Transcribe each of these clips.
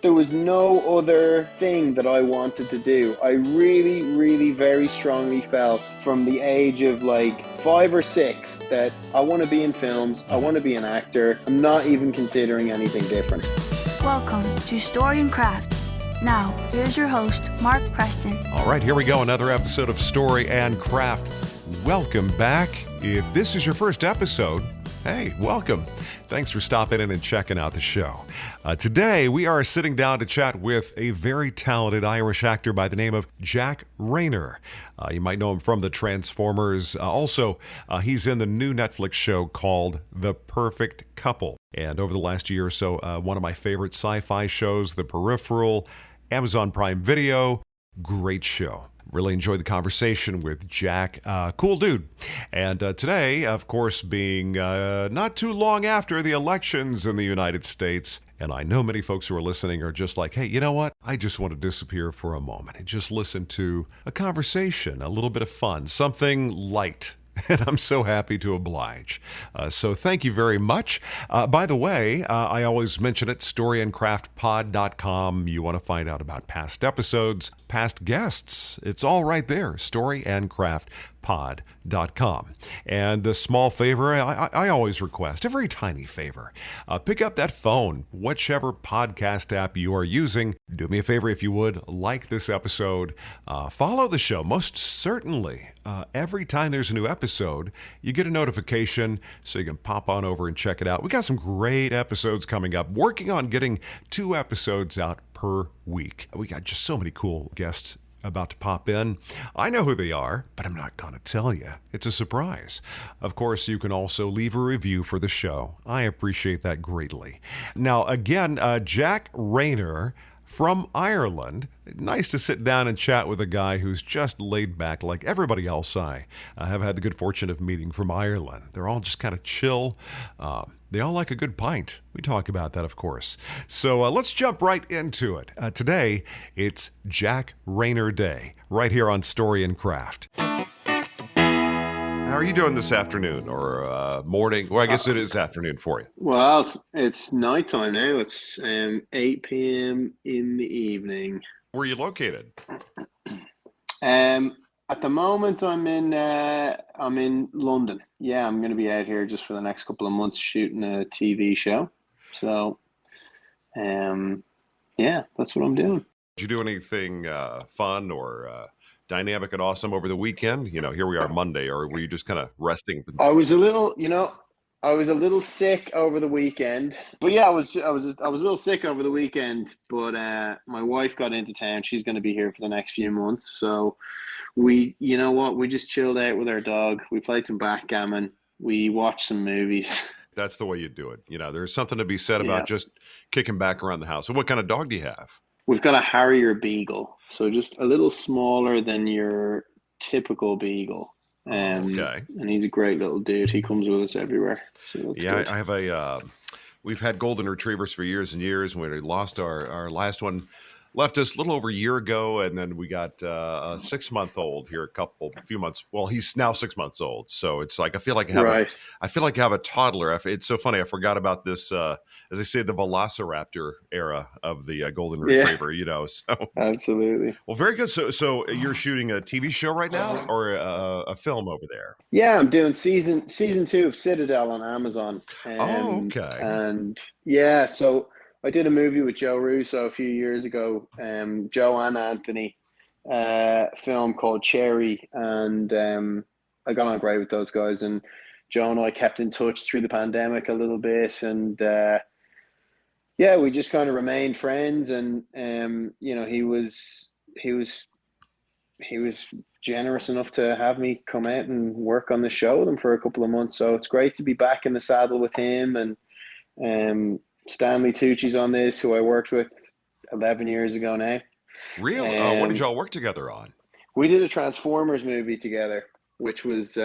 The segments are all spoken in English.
There was no other thing that I wanted to do. I really, really very strongly felt from the age of like 5 or 6 that I want to be in films, I want to be an actor. I'm not even considering anything different. Welcome to Story and Craft. Now, here's your host, Mark Preston. All right, here we go, another episode of Story and Craft. Welcome back. If this is your first episode, hey, welcome. Thanks for stopping in and checking out the show. Today, we are sitting down to chat with a very talented Irish actor by the name of Jack Reynor. You might know him from the Transformers. Also, he's in the new Netflix show called The Perfect Couple. And over the last year or so, one of my favorite sci-fi shows, The Peripheral, Amazon Prime Video. Great show. Really enjoyed the conversation with Jack. Cool dude. And today, of course, being not too long after the elections in the United States, and I know many folks who are listening are just like, hey, you know what? I just want to disappear for a moment and just listen to a conversation, a little bit of fun, something light. And I'm so happy to oblige. So thank you very much. By the way, I always mention it, storyandcraftpod.com. You want to find out about past episodes, past guests. It's all right there, storyandcraftpod.com. And the small favor I always request, a very tiny favor, pick up that phone, whichever podcast app you are using. Do me a favor if you would, like this episode, follow the show. Most certainly, every time there's a new episode, you get a notification so you can pop on over and check it out. We got some great episodes coming up, working on getting 2 episodes out per week. We got just so many cool guests about to pop in. I know who they are, but I'm not going to tell you. It's a surprise. Of course, you can also leave a review for the show. I appreciate that greatly. Now, again, Jack Reynor from Ireland. Nice to sit down and chat with a guy who's just laid back like everybody else I have had the good fortune of meeting from Ireland. They're all just kind of chill. They all like a good pint. We talk about that, of course. So let's jump right into it. Today, it's Jack Reynor Day, right here on Story and Craft. How are you doing this afternoon or morning? Well, I guess it is afternoon for you. Well, it's nighttime now. It's 8 p.m. in the evening. Where are you located? At the moment, I'm in London. Yeah, I'm going to be out here just for the next couple of months shooting a TV show. So, yeah, that's what I'm doing. Did you do anything fun or dynamic and awesome over the weekend? You know, here we are Monday, or were you just kind of resting? I was a little sick over the weekend. But yeah, I was a little sick over the weekend, but my wife got into town. She's going to be here for the next few months. So we just chilled out with our dog. We played some backgammon. We watched some movies. That's the way you do it. You know, there's something to be said about just kicking back around the house. So what kind of dog do you have? We've got a Harrier Beagle, so just a little smaller than your typical Beagle. Okay. And he's a great little dude. He comes with us everywhere. So yeah, good. I have we've had golden retrievers for years and years. And we lost our last one, left us a little over a year ago. And then we got a 6-month-old here a few months. Well, he's now 6 months old. So it's like, I feel like I have a toddler. It's so funny. I forgot about this, as they say, the Velociraptor era of the golden retriever, you know, so. Absolutely. Well, very good. So you're shooting a TV show right now or a film over there? Yeah, I'm doing season 2 of Citadel on Amazon. Okay. And yeah, so I did a movie with Joe Russo a few years ago, Joe and Anthony, film called Cherry, and I got on great with those guys. And Joe and I kept in touch through the pandemic a little bit, and yeah, we just kind of remained friends. And you know, he was generous enough to have me come out and work on the show with him for a couple of months. So it's great to be back in the saddle with him. And Stanley Tucci's on this, who I worked with 11 years ago now. Really? What did y'all work together on? We did a Transformers movie together, which was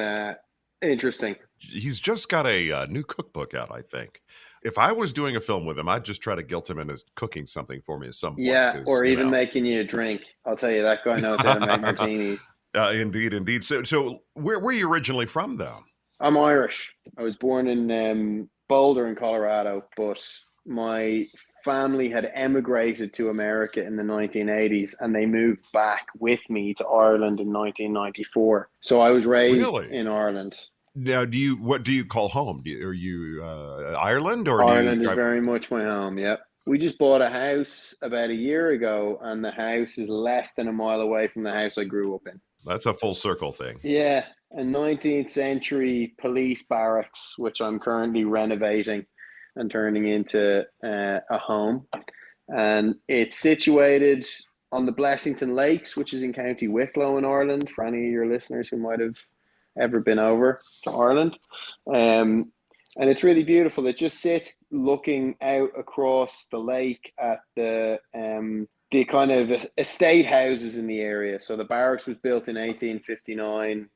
interesting. He's just got a new cookbook out, I think. If I was doing a film with him, I'd just try to guilt him into cooking something for me at some point. Yeah, or even making you a drink. I'll tell you, that guy knows how to make martinis. Indeed. So where were you originally from, though? I'm Irish. I was born in Boulder in Colorado, but my family had emigrated to America in the 1980s, and they moved back with me to Ireland in 1994. So I was raised Really? in Ireland. Now, what do you call home? Are you Ireland, or do Ireland you? is very much my home. Yep. We just bought a house about a year ago, and the house is less than a mile away from the house I grew up in. That's a full circle thing. Yeah, a 19th century police barracks, which I'm currently renovating and turning into a home. And it's situated on the Blessington Lakes, which is in County Wicklow in Ireland, for any of your listeners who might have ever been over to Ireland. And it's really beautiful. It just sits looking out across the lake at the kind of estate houses in the area. So the barracks was built in 1859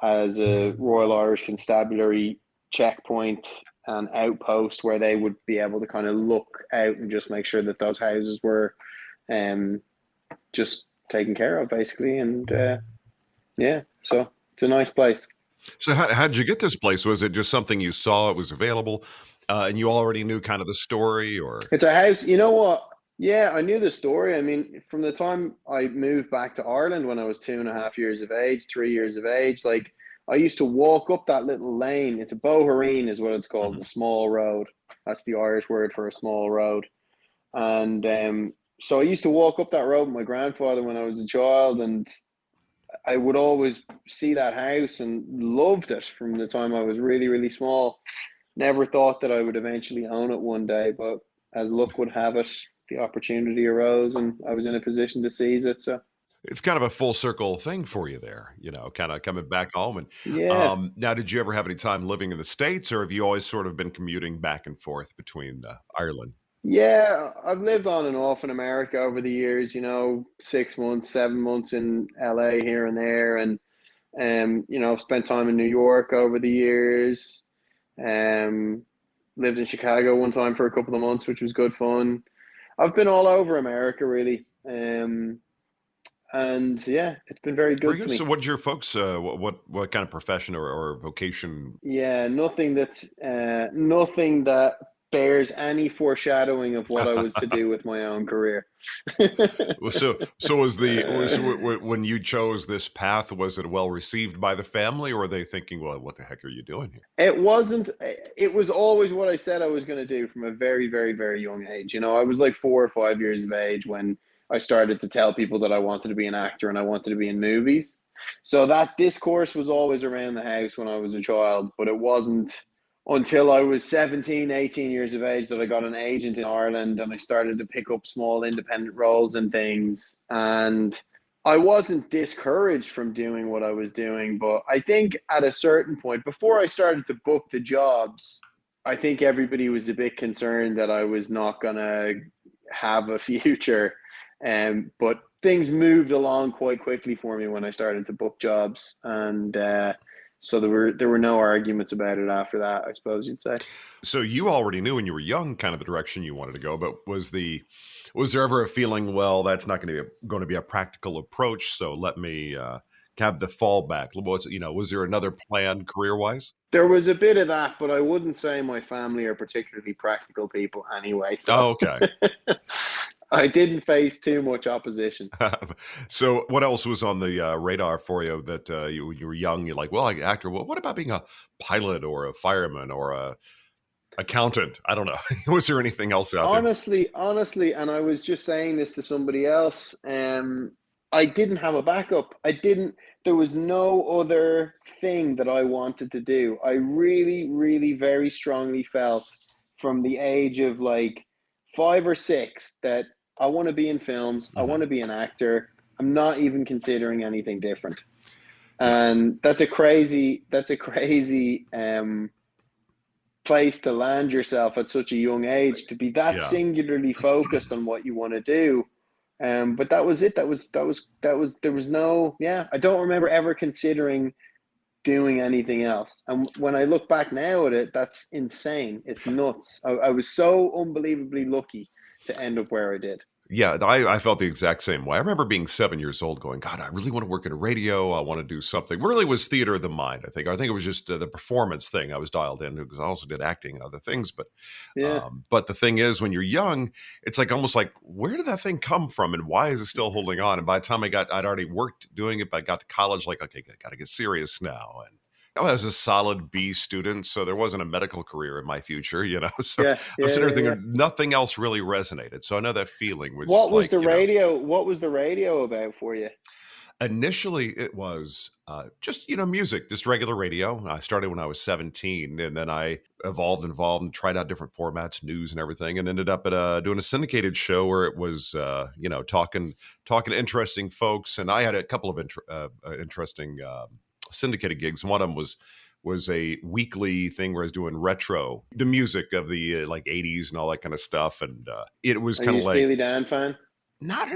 as a Royal Irish Constabulary checkpoint and outpost where they would be able to kind of look out and just make sure that those houses were just taken care of, basically. And yeah, so it's a nice place. So how did you get this place? Was it just something you saw, it was available, and you already knew kind of the story, or? It's a house. You know what? Yeah, I knew the story. I mean, from the time I moved back to Ireland when I was 2.5 years of age, 3 years of age, like I used to walk up that little lane. It's a bohereen is what it's called, the small road. That's the Irish word for a small road. And so I used to walk up that road with my grandfather when I was a child, and I would always see that house and loved it from the time I was really, really small. Never thought that I would eventually own it one day, but as luck would have it, the opportunity arose and I was in a position to seize it. So It's kind of a full circle thing for you there, kind of coming back home. And yeah. now, did you ever have any time living in the States, or have you always sort of been commuting back and forth between Ireland? Yeah, I've lived on and off in America over the years, 6 months, 7 months in LA here and there, and spent time in New York over the years. Lived in Chicago one time for a couple of months, which was good fun. I've been all over America, really. And yeah, it's been very good to me. So, what did your folks? What kind of profession or vocation? Yeah, nothing that bears any foreshadowing of what I was to do with my own career. So when you chose this path, was it well received by the family, or were they thinking, "Well, what the heck are you doing here?" It wasn't. It was always what I said I was going to do from a very, very, very young age. I was like 4 or 5 years of age when I started to tell people that I wanted to be an actor and I wanted to be in movies. So that discourse was always around the house when I was a child, but it wasn't until I was 17, 18 years of age that I got an agent in Ireland and I started to pick up small independent roles and things. And I wasn't discouraged from doing what I was doing, but I think at a certain point, before I started to book the jobs, I think everybody was a bit concerned that I was not going to have a future. But things moved along quite quickly for me when I started to book jobs. And so there were no arguments about it after that, I suppose you'd say. So you already knew when you were young kind of the direction you wanted to go, but was there ever a feeling, well, that's not going to be a practical approach, so let me have the fallback? Was there another plan career-wise? There was a bit of that, but I wouldn't say my family are particularly practical people anyway. So. Oh, okay. I didn't face too much opposition. So what else was on the radar for you that you were young? You're like, well, actor. Well, what about being a pilot or a fireman or a accountant? I don't know. Was there anything else out there? Honestly, and I was just saying this to somebody else. I didn't have a backup. There was no other thing that I wanted to do. I really, really very strongly felt from the age of like 5 or 6 that I want to be in films. Mm-hmm. I want to be an actor. I'm not even considering anything different. And that's a crazy place to land yourself at such a young age, to be that singularly focused on what you want to do. But that was it. There was no, I don't remember ever considering doing anything else. And when I look back now at it, that's insane. It's nuts. I was so unbelievably lucky to end up where I did. Yeah, I felt the exact same way. I remember being 7 years old going, God, I really want to work in radio. I want to do something. Really was theater of the mind, I think. I think it was just the performance thing I was dialed into because I also did acting and other things. Yeah, But the thing is, when you're young, it's like almost like, where did that thing come from and why is it still holding on? And by the time I'd already worked doing it, but I got to college, like, okay, I got to get serious now. And I was a solid B student, so there wasn't a medical career in my future, you know. So yeah, I'm yeah, sitting yeah, there yeah. thinking nothing else really resonated. So I know that feeling, which is What was the like, radio? What was the radio about for you? initially it was just, music, just regular radio. I started when I was 17, and then I evolved and tried out different formats, news and everything, and ended up at doing a syndicated show where it was, talking to interesting folks. And I had a couple of interesting syndicated gigs. One of them was a weekly thing where I was doing retro, the music of the like 80s and all that kind of stuff. And it was Are kind you of a like, Steely Dan fan? not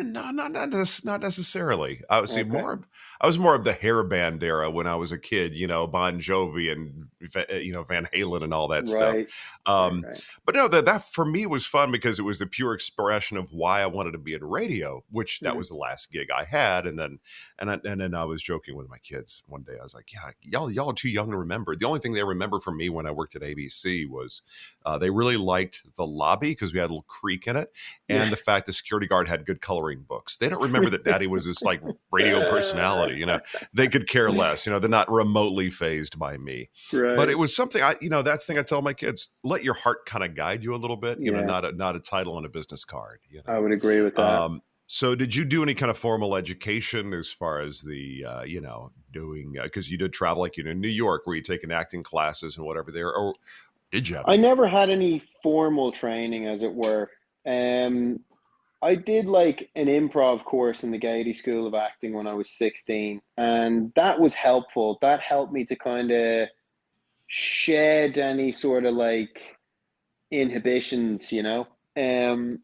necessarily. I would see Okay, more. I was more of the hair band era when I was a kid. Bon Jovi and Van Halen and all that stuff. right, right, Um, right. but no, that for me was fun because it was the pure expression of why I wanted to be in radio. Which that Mhm. was the last gig I had, and then I was joking with my kids one day. I was like, "Yeah, y'all are too young to remember." The only thing they remember from me when I worked at ABC was they really liked the lobby because we had a little creek in it Yeah. and the fact the security guard had good coloring books. They don't remember that Daddy was this like radio personality. They could care less. They're not remotely phased by me. But Right. it was something that's the thing I tell my kids: let your heart kind of guide you a little bit. Yeah, Not a title on a business card. I would agree with that. So did you do any kind of formal education as far as the doing because you did travel like in New York where you taking acting classes and whatever there, or did you have I any? never had any formal training, as it were. Um, I did like an improv course in the Gaiety School of Acting when I was 16, and that was helpful. That helped me to kind of shed any sort of like inhibitions, you know? And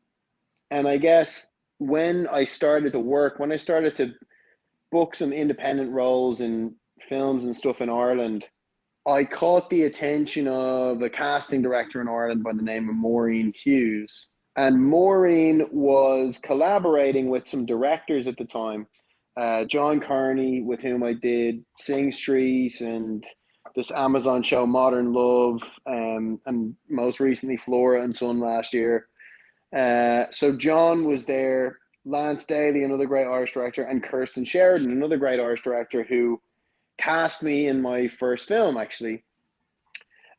I guess when I started to book some independent roles in films and stuff in Ireland, I caught the attention of a casting director in Ireland by the name of Maureen Hughes. And Maureen was collaborating with some directors at the time. John Carney, with whom I did Sing Street and this Amazon show Modern Love, and most recently Flora and Son last year. So John was there, Lance Daly, another great Irish director, and Kirsten Sheridan, another great Irish director who cast me in my first film, actually.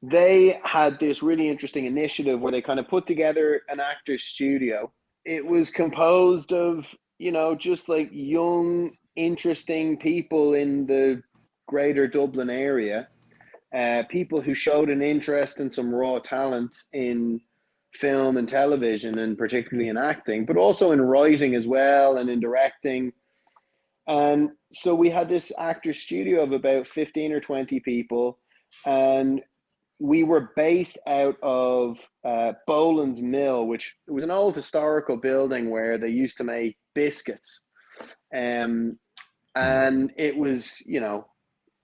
They had this really interesting initiative where they kind of put together an actor's studio. It was composed of, just like young, interesting people in the greater Dublin area, people who showed an interest and some raw talent in film and television, and particularly in acting, but also in writing as well and in directing. And so we had this actor studio of about 15 or 20 people, and we were based out of Boland's Mill, which was an old historical building where they used to make biscuits. And it was,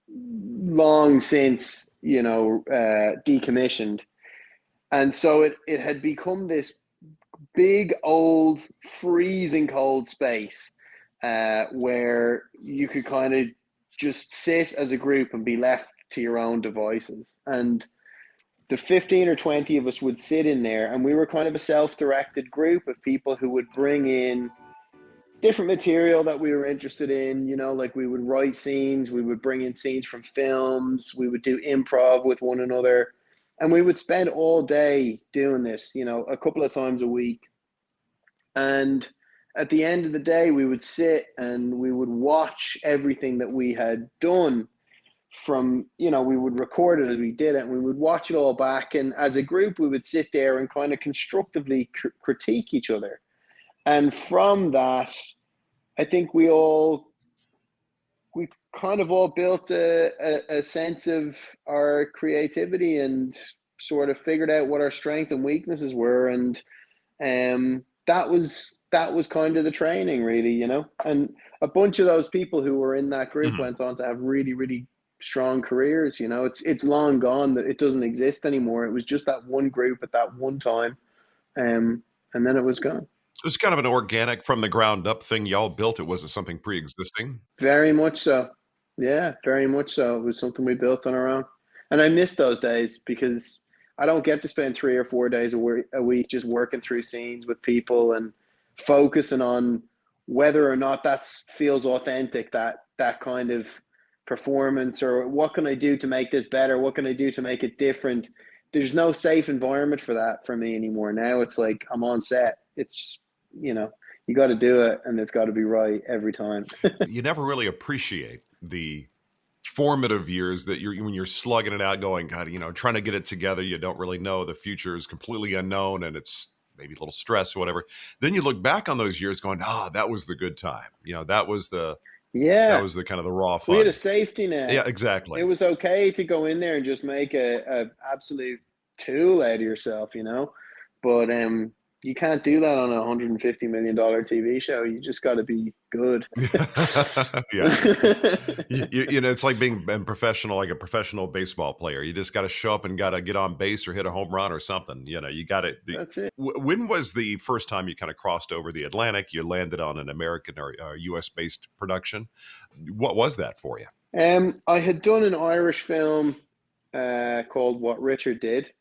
long since, decommissioned. And so it had become this big, old, freezing cold space where you could kind of just sit as a group and be left to your own devices. And the 15 or 20 of us would sit in there, and we were kind of a self-directed group of people who would bring in different material that we were interested in. Like we would write scenes, we would bring in scenes from films, we would do improv with one another, and we would spend all day doing this, a couple of times a week. And at the end of the day, we would sit and we would watch everything that we had done from, we would record it as we did it, and we would watch it all back. And as a group, we would sit there and kind of constructively critique each other. And from that, I think we kind of all built a sense of our creativity and sort of figured out what our strengths and weaknesses were. And that was kind of the training, really, And a bunch of those people who were in that group Mhm. went on to have really, really strong careers. It's long gone, that it doesn't exist anymore. It was just that one group at that one time, and then it was gone. It was kind of an organic from the ground up thing y'all built. It wasn't something pre-existing. Very much so. Yeah, very much so. It was something we built on our own. And I miss those days because I don't get to spend 3 or 4 days a week just working through scenes with people and focusing on whether or not that feels authentic, that kind of performance, or what can I do to make this better? What can I do to make it different? There's no safe environment for that for me anymore. Now it's like I'm on set. It's, you got to do it, and it's got to be right every time. You never really appreciate the formative years that when you're slugging it out, going, God, trying to get it together. You don't really know. The future is completely unknown, and it's maybe a little stress or whatever. Then you look back on those years going, that was the good time. That was the kind of the raw fun. We had a safety net. Yeah, exactly. It was okay to go in there and just make a absolute tool out of yourself, but you can't do that on a $150 million TV show. You just got to be good. Yeah. It's like being professional, like a professional baseball player. You just got to show up and got to get on base or hit a home run or something. You got it. That's it. When was the first time you kind of crossed over the Atlantic? You landed on an American or US based production. What was that for you? I had done an Irish film called What Richard Did,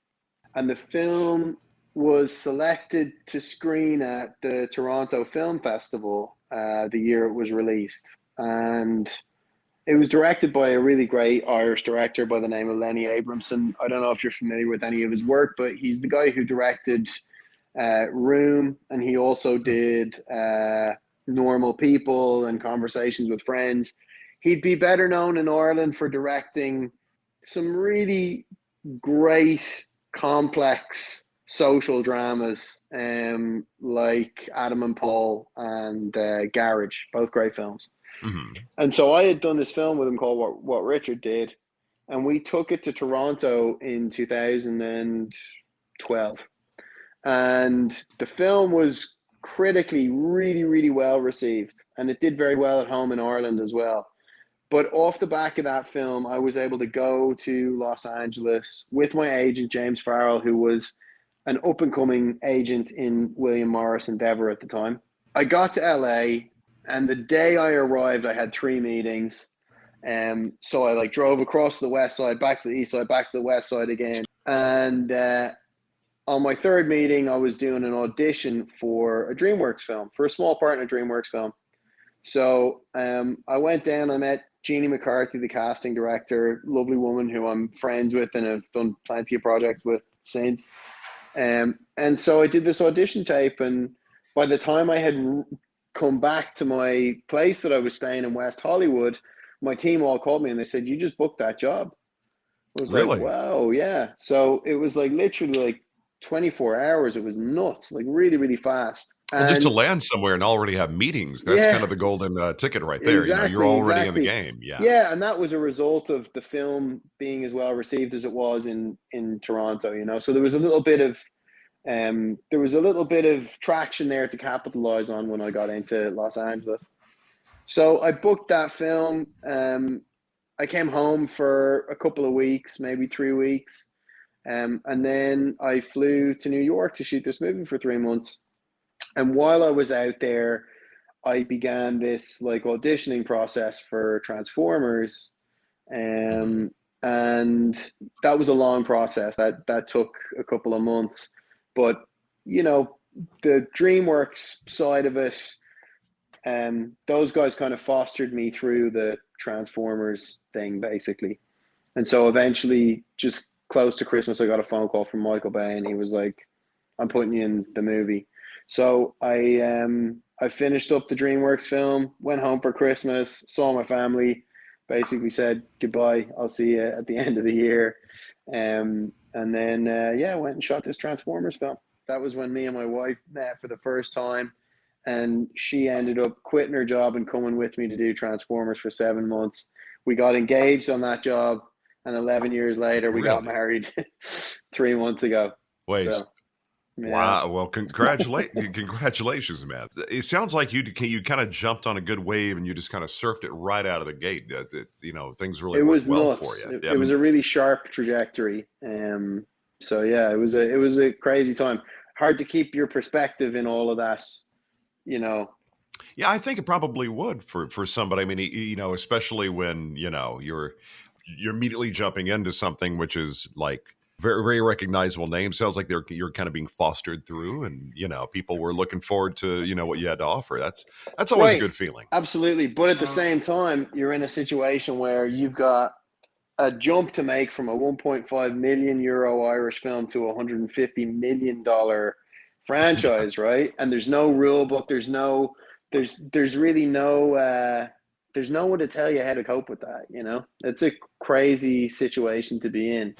and the film was selected to screen at the Toronto Film Festival the year it was released. And it was directed by a really great Irish director by the name of Lenny Abramson. I don't know if you're familiar with any of his work, but he's the guy who directed Room, and he also did Normal People and Conversations with Friends. He'd be better known in Ireland for directing some really great, complex social dramas, like Adam and Paul and Garage, both great films. Mm-hmm. And so I had done this film with him called What Richard Did, and we took it to Toronto in 2012. And the film was critically really, really well received, and it did very well at home in Ireland as well. But off the back of that film, I was able to go to Los Angeles with my agent, James Farrell, who was an up-and-coming agent in William Morris Endeavor at the time. I got to LA, and the day I arrived, I had 3 meetings. So I drove across the west side, back to the east side, back to the west side again. And on my 3rd meeting, I was doing an audition for a DreamWorks film, for a small part in a DreamWorks film. So I went down, I met Jeannie McCarthy, the casting director, lovely woman who I'm friends with and have done plenty of projects with since. And so I did this audition tape, and by the time I had come back to my place that I was staying in West Hollywood, my team all called me and they said, "You just booked that job." I was really? like, wow, yeah. So it was literally 24 hours. It was nuts, really, really fast. Well, just to land somewhere and already have meetings, that's kind of the golden ticket right there. Exactly, you're already in the game. Yeah. Yeah, and that was a result of the film being as well received as it was in Toronto, So there was a little bit of traction there to capitalize on when I got into Los Angeles. So I booked that film. I came home for a couple of weeks, maybe 3 weeks. And then I flew to New York to shoot this movie for 3 months. And while I was out there, I began this auditioning process for Transformers. And that was a long process. That took a couple of months. But, the DreamWorks side of it, those guys kind of fostered me through the Transformers thing, basically. And so eventually, just close to Christmas, I got a phone call from Michael Bay, and he was like, "I'm putting you in the movie." So I finished up the DreamWorks film, went home for Christmas, saw my family, basically said goodbye, I'll see you at the end of the year. And then, went and shot this Transformers film. That was when me and my wife met for the first time. And she ended up quitting her job and coming with me to do Transformers for 7 months. We got engaged on that job. And 11 years later, we got married 3 months ago. Wait. So, yeah. Wow. Well, congratulations, man. It sounds like you kind of jumped on a good wave and you just kind of surfed it right out of the gate. Things really worked well nuts. for you. It was a really sharp trajectory. So yeah, it was a crazy time. Hard to keep your perspective in all of that you know. Yeah, I think it probably would for somebody. I mean, especially when you're immediately jumping into something which is like very very recognizable name. Sounds like you're kind of being fostered through, and people were looking forward to what you had to offer. That's always a Right. good feeling. Absolutely. But at the same time, you're in a situation where you've got a jump to make from a 1.5 million euro Irish film to a $150 million franchise, right? And there's no rule book. There's really there's no one to tell you how to cope with that. It's a crazy situation to be in.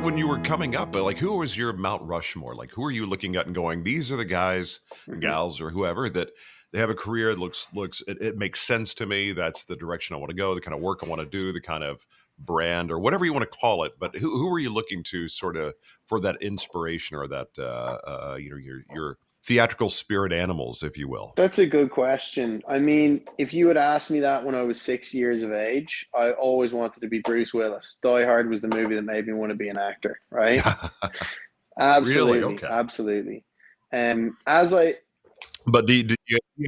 When you were coming up, like, who was your Mount Rushmore? Like, who are you looking at and going, these are the guys and gals or whoever that they have a career that looks it makes sense to me. That's the direction I want to go, the kind of work I want to do, the kind of brand or whatever you want to call it. But who are you looking to sort of for that inspiration or that your theatrical spirit animals, if you will? That's a good question. I mean, if you had asked me that when I was 6 years of age, I always wanted to be Bruce Willis. Die Hard was the movie that made me want to be an actor, right? Absolutely, Really? Okay. absolutely. But do you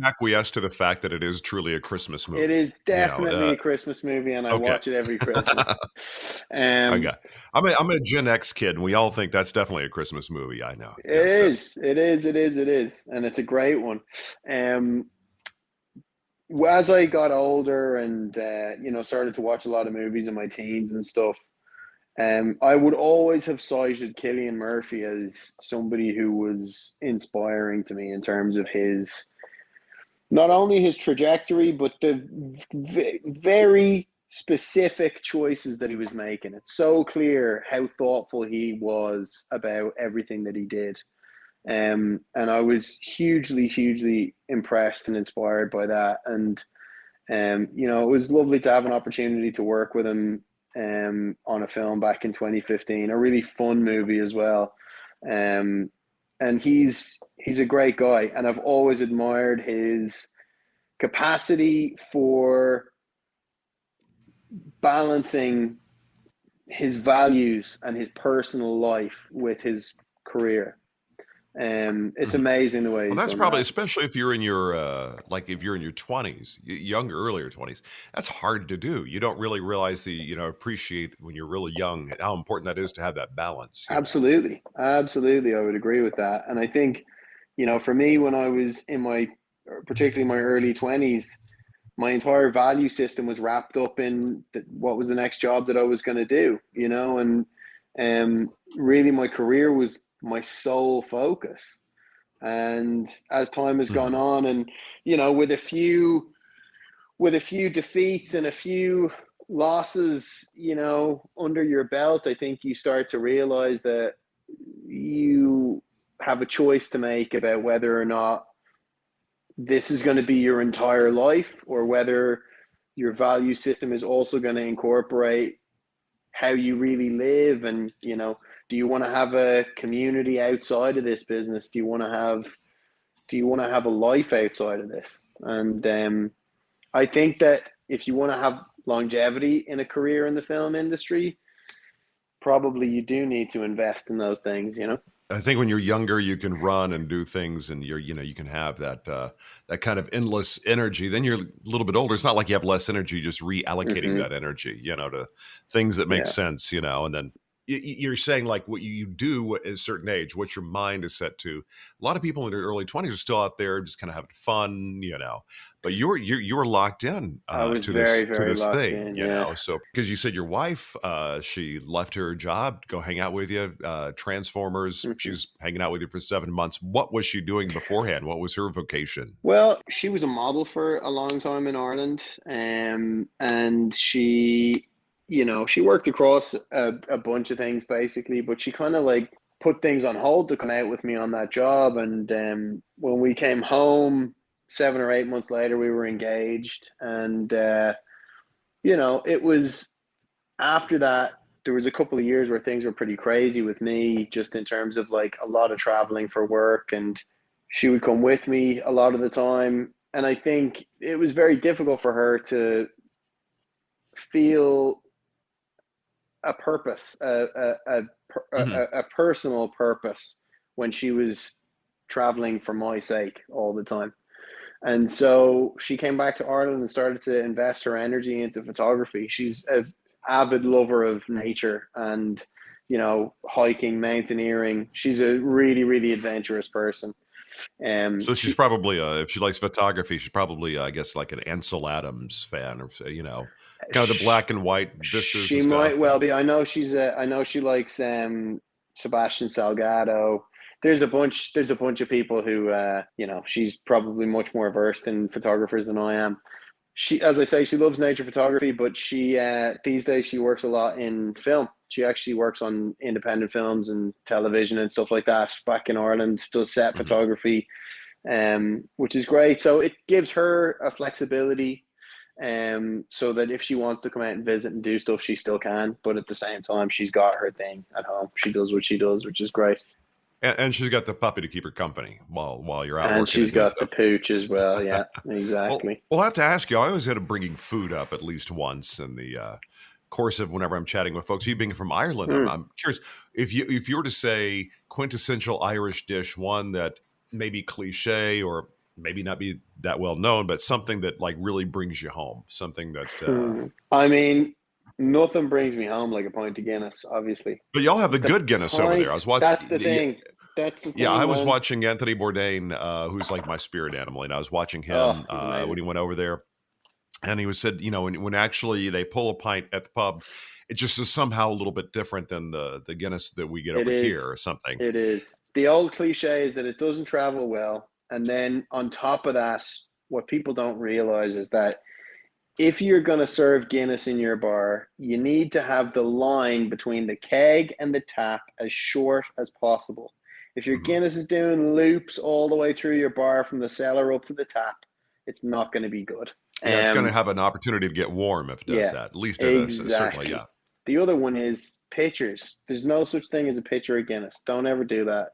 acquiesce to the fact that it is truly a Christmas movie? It is definitely a Christmas movie, and I watch it every Christmas. Okay. I'm a Gen X kid, and we all think that's definitely a Christmas movie. I know. It is, and it's a great one. As I got older and started to watch a lot of movies in my teens and stuff, I would always have cited Cillian Murphy as somebody who was inspiring to me in terms of not only his trajectory, but the very specific choices that he was making. It's so clear how thoughtful he was about everything that he did. And I was hugely, hugely impressed and inspired by that. And, it was lovely to have an opportunity to work with him on a film back in 2015, a really fun movie as well. And he's a great guy, and I've always admired his capacity for balancing his values and his personal life with his career. It's amazing the way. Well, that's probably, especially if you're in your if you're in your 20s, earlier 20s, that's hard to do. You don't really realize appreciate when you're really young how important that is to have that balance. Absolutely, absolutely, I would agree with that. And I think, for me, when I was particularly my early 20s, my entire value system was wrapped up in what was the next job that I was going to do. And really, my career was my sole focus. And as time has gone on, and with a few defeats and a few losses under your belt, I think you start to realize that you have a choice to make about whether or not this is going to be your entire life, or whether your value system is also going to incorporate how you really live. And do you want to have a community outside of this business? Do you want to have a life outside of this? And I think that if you want to have longevity in a career in the film industry, probably you do need to invest in those things. I think when you're younger, you can run and do things, and you can have that kind of endless energy. Then you're a little bit older. It's not like you have less energy, just reallocating that energy, to things that make sense, and then you're saying like what you do at a certain age, what your mind is set to. A lot of people in their early 20s are still out there just kind of having fun, but you're locked in I was to very, this very locked thing, in, So because you said your wife, she left her job to go hang out with you, Transformers. She's hanging out with you for 7 months. What was she doing beforehand? What was her vocation? Well, she was a model for a long time in Ireland, and she worked across a bunch of things basically, but she kind of like put things on hold to come out with me on that job. And when we came home 7 or 8 months later, we were engaged. And, it was after that, there was a couple of years where things were pretty crazy with me, just in terms of like a lot of traveling for work, and she would come with me a lot of the time. And I think it was very difficult for her to feel a purpose, Mhm. a personal purpose when she was traveling for my sake all the time. And so she came back to Ireland and started to invest her energy into photography. She's an avid lover of nature and, hiking, mountaineering. She's a really, really adventurous person. So she's She probably, if she likes photography, she's probably, I guess, like an Ansel Adams fan, or kind of the black and white vistas she and might stuff. well be. I know she likes Sebastian Salgado. There's a bunch of people who she's probably much more versed in photographers than I am. She, as I say, she loves nature photography, but she these days she works a lot in film. She actually works on independent films and television and stuff like that back in Ireland, does set Mhm. photography, which is great. So it gives her a flexibility, so that if she wants to come out and visit and do stuff, she still can. But at the same time, she's got her thing at home. She does what she does, which is great. And she's got the puppy to keep her company while you're out And working she's and doing got the stuff. pooch as well. Yeah, Well, exactly. I have to ask you. I always end up bringing food up at least once in the course of whenever I'm chatting with folks. You being from Ireland, Hmm. I'm curious if you were to say quintessential Irish dish, one that may be cliche or maybe not be that well known, but something that like really brings you home. Something that. I mean, nothing brings me home like a pint of Guinness, obviously. But y'all have the The good Guinness over there. I was pints, watching. that's the thing. That's the Yeah, I thing, was man. watching Anthony Bourdain, who's like my spirit animal, and I was watching Oh, him he's when amazing. he went over there, and he was said, when actually they pull a pint at the pub, it just is somehow a little bit different than the Guinness that we get It over here is. or something. It is. The old cliche is that it doesn't travel well. And then on top of that, what people don't realize is that if you're going to serve Guinness in your bar, you need to have the line between the keg and the tap as short as possible. If your Mhm. Guinness is doing loops all the way through your bar from the cellar up to the tap, it's not going to be good. Yeah, it's going to Um, have an opportunity to get warm if it does yeah, that. At least it is certainly, exactly. yeah. The other one is pitchers. There's no such thing as a pitcher of Guinness. Don't ever do that.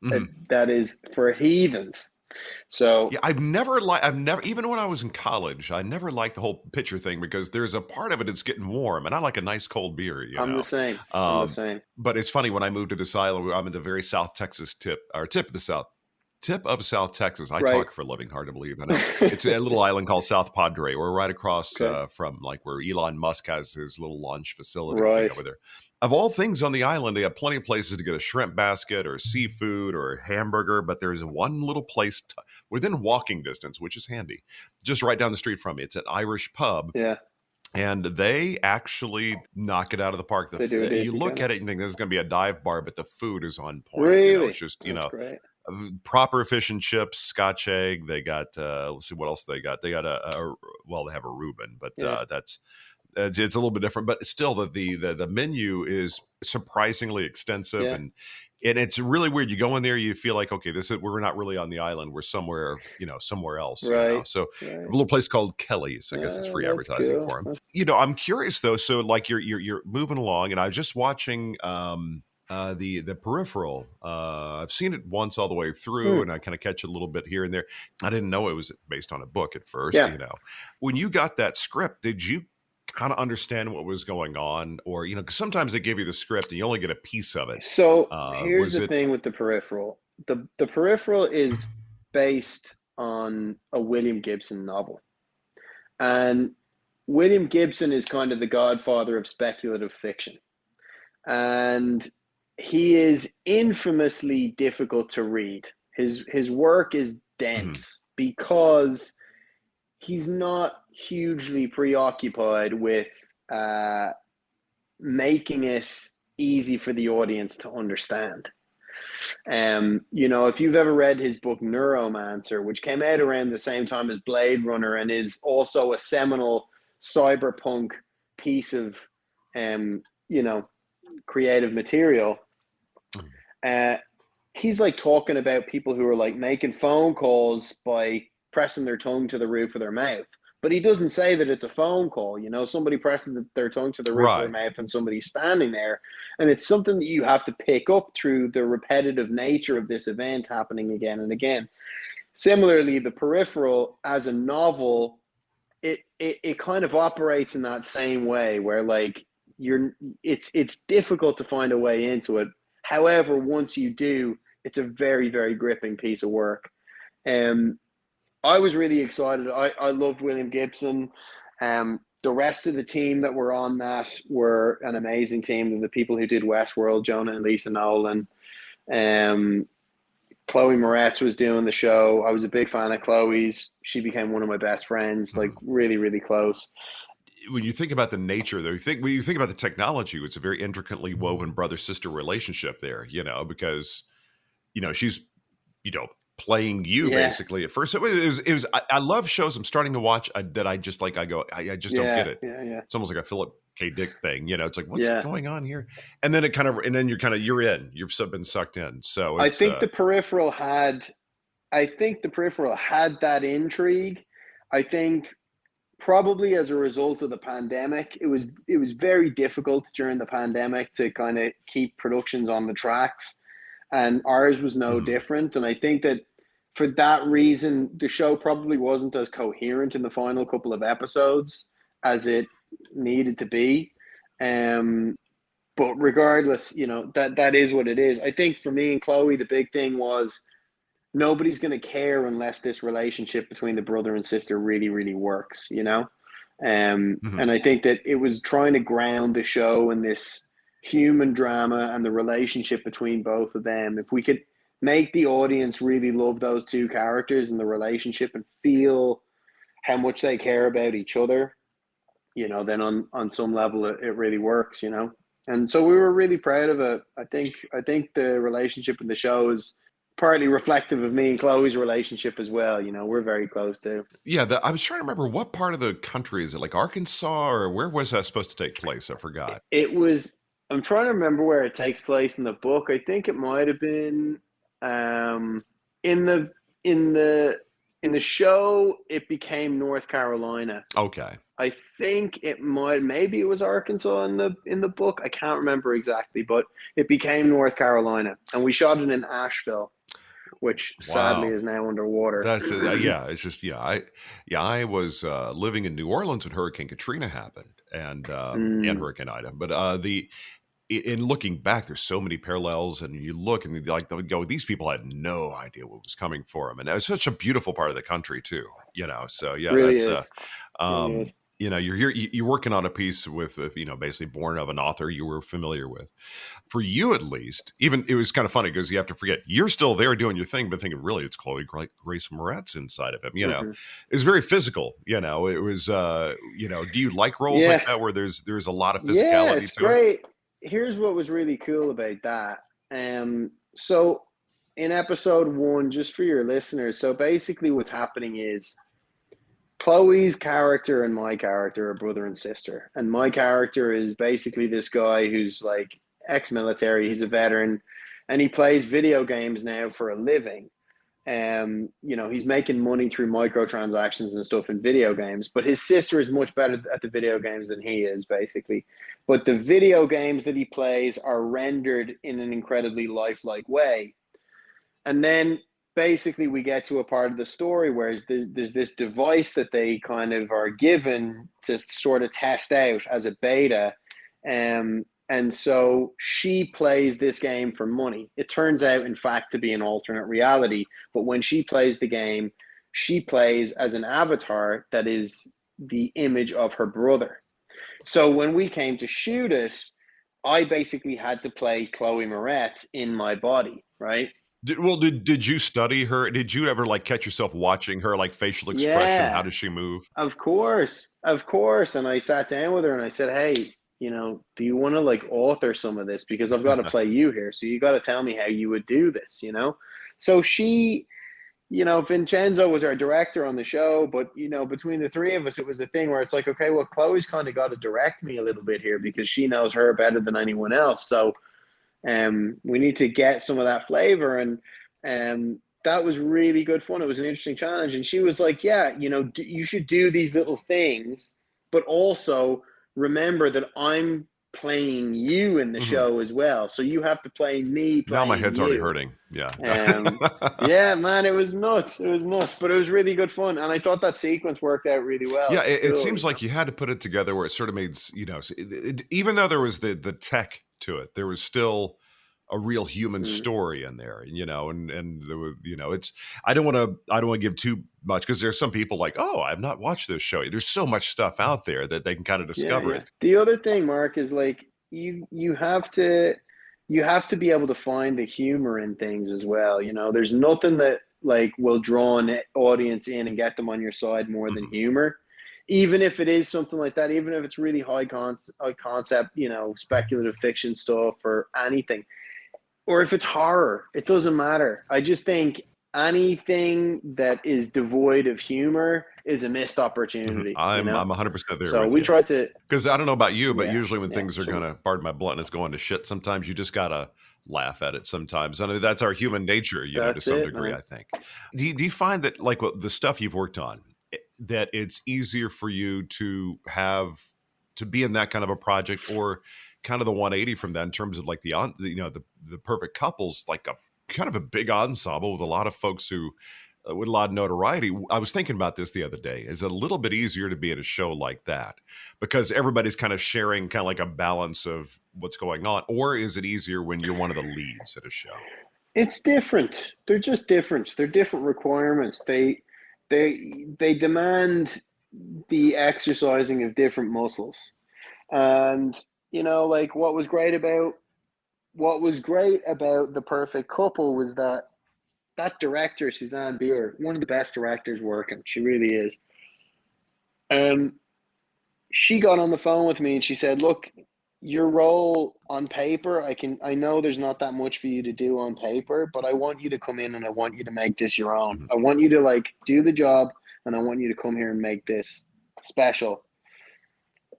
Mhm. That is for heathens. So Yeah, I've never, even when I was in college, I never liked the whole pitcher thing because there's a part of it that's getting warm, and I like a nice cold beer. I'm the same. I'm the Um, same. but it's funny when I moved to this island, I'm in the very South Texas tip of South Texas. I Right. talk for a living, hard to believe. I know it's a little island called South Padre. We're right across Okay. from like where Elon Musk has his little launch facility thing Right. over there. Of all things on the island, they have plenty of places to get a shrimp basket or seafood or a hamburger, but there's one little place within walking distance, which is handy, just right down the street from me. It's an Irish pub, Yeah. and they actually knock it out of the park. They do a You decent look Guinness. at it and think this is going to be a dive bar, but the food is on point. It's Really? just That's great. proper fish and chips, Scotch egg. They got let's see what else they got. They got well, they have a Reuben, but Yeah. that's it's a little bit different. But still, the menu is surprisingly extensive, Yeah. and it's really weird. You go in there, you feel like, okay, we're not really on the island. We're somewhere, somewhere else. Right. So Right. a little place called Kelly's. I guess it's free That's advertising cool. for them. I'm curious though. So like you're moving along, and I was just watching. The Peripheral. I've seen it once all the way through, and I kind of catch a little bit here and there. I didn't know it was based on a book at first. Yeah. When you got that script, did you kind of understand what was going on, or because sometimes they give you the script and you only get a piece of it? So here's Was the it? thing with the Peripheral. The Peripheral is based on a William Gibson novel. And William Gibson is kind of the godfather of speculative fiction. And he is infamously difficult to read. His work is dense because he's not hugely preoccupied with making it easy for the audience to understand. If you've ever read his book Neuromancer, which came out around the same time as Blade Runner and is also a seminal cyberpunk piece of, creative material, he's like talking about people who are like making phone calls by pressing their tongue to the roof of their mouth. But he doesn't say that it's a phone call. Somebody presses their tongue to the roof of their Right. mouth and somebody's standing there. And it's something that you have to pick up through the repetitive nature of this event happening again and again. Similarly, The Peripheral as a novel, it kind of operates in that same way where like it's difficult to find a way into it. However, once you do, it's a very, very gripping piece of work. I was really excited. I loved William Gibson. The rest of the team that were on that were an amazing team. The people who did Westworld, Jonah and Lisa Nolan. Chloe Moretz was doing the show. I was a big fan of Chloe's. She became one of my best friends, like really, really close. When you think about the nature, though, when you think about the technology, it's a very intricately woven brother-sister relationship there, because, she's, playing you basically at first. It was, I love shows I'm starting to watch that I just like, I just don't get it. Yeah. It's almost like a Philip K. Dick thing, it's like, what's going on here? And then you're in, you've been sucked in. So I think the Peripheral had that intrigue. I think probably as a result of the pandemic, it was very difficult during the pandemic to kind of keep productions on the tracks, and ours was no different. And I think that for that reason, the show probably wasn't as coherent in the final couple of episodes as it needed to be. But regardless, that is what it is. I think for me and Chloe, the big thing was nobody's going to care unless this relationship between the brother and sister really, really works, And I think that it was trying to ground the show in this human drama and the relationship between both of them. If we could make the audience really love those two characters and the relationship and feel how much they care about each other, then on some level it really works, And so we were really proud of it. I think the relationship in the show is partly reflective of me and Chloe's relationship as well. We're very close too. Yeah, I was trying to remember what part of the country is it, like Arkansas, or where was that supposed to take place? I forgot. I'm trying to remember where it takes place in the book. I think it might have been in the show. It became North Carolina. Okay. I think maybe it was Arkansas in the book. I can't remember exactly, but it became North Carolina, and we shot it in Asheville, which sadly is now underwater. That's it's just I was living in New Orleans when Hurricane Katrina happened, and Hurricane Ida. But in looking back, there's so many parallels, and you look and go, these people had no idea what was coming for them, and it was such a beautiful part of the country too. So yeah, really that's really is. You're here, you're working on a piece with, basically born of an author you were familiar with. For you, at least, even it was kind of funny because you have to forget you're still there doing your thing, but thinking really it's Chloe Grace Moretz inside of him. It's very physical. It was, do you like roles like that where there's a lot of physicality? Yeah, it's great. Here's what was really cool about that. So in episode 1, just for your listeners, so basically what's happening is Chloe's character and my character are brother and sister. And my character is basically this guy who's like ex-military. He's a veteran, and he plays video games now for a living. He's making money through microtransactions and stuff in video games, but his sister is much better at the video games than he is, basically. But the video games that he plays are rendered in an incredibly lifelike way. And then basically we get to a part of the story where there's this device that they kind of are given to sort of test out as a beta. And so she plays this game for money. It turns out, in fact, to be an alternate reality. But when she plays the game, she plays as an avatar that is the image of her brother. So when we came to shoot it, I basically had to play Chloe Moretz in my body, right? Did you study her? Did you ever catch yourself watching her facial expression? Yeah. How does she move? Of course. And I sat down with her and I said, hey, do you want to author some of this? Because I've got to play you here. So you got to tell me how you would do this, So she, Vincenzo was our director on the show, but, between the three of us, it was the thing where it's like, okay, well, Chloe's kind of got to direct me a little bit here because she knows her better than anyone else. So we need to get some of that flavor. And that was really good fun. It was an interesting challenge. And she was like, yeah, you should do these little things, but also remember that I'm playing you in the show as well. So you have to play me playing Now my head's already you. hurting. Yeah. Yeah, man, it was nuts. It was nuts, but it was really good fun. And I thought that sequence worked out really well. Yeah, It it was cool, seems like you had to put it together where it sort of made, even though there was the tech to it, there was still a real human story in there, and there was, it's, I don't want to give too much, because there's some people like, oh, I've not watched this show. There's so much stuff out there that they can kind of discover it. The other thing, Mark, is like you have to be able to find the humor in things as well. There's nothing that like will draw an audience in and get them on your side more than humor. Even if it is something like that, even if it's really high concept, speculative fiction stuff or anything, or if it's horror, it doesn't matter. I just think anything that is devoid of humor is a missed opportunity. I'm 100% there. So with we you. tried to, because I don't know about you, but usually when things are gonna, pardon my bluntness, going to shit, sometimes you just gotta laugh at it. Sometimes, I mean, that's our human nature, to some degree. Man. I think. Do you find that, like, the stuff you've worked on, that it's easier for you to be in that kind of a project, or kind of the 180 from that in terms of like the Perfect Couples, like a kind of a big ensemble with a lot of folks who with a lot of notoriety. I was thinking about this the other day. Is it a little bit easier to be at a show like that because everybody's kind of sharing kind of like a balance of what's going on, or is it easier when you're one of the leads at a show? It's different. They're just different. They're different requirements. They demand the exercising of different muscles. And like what was great about The Perfect Couple was that director, Suzanne Bier, one of the best directors working. She really is. She got on the phone with me and she said, look, your role on paper, I know there's not that much for you to do on paper, but I want you to come in and I want you to make this your own. I want you to like do the job, and I want you to come here and make this special.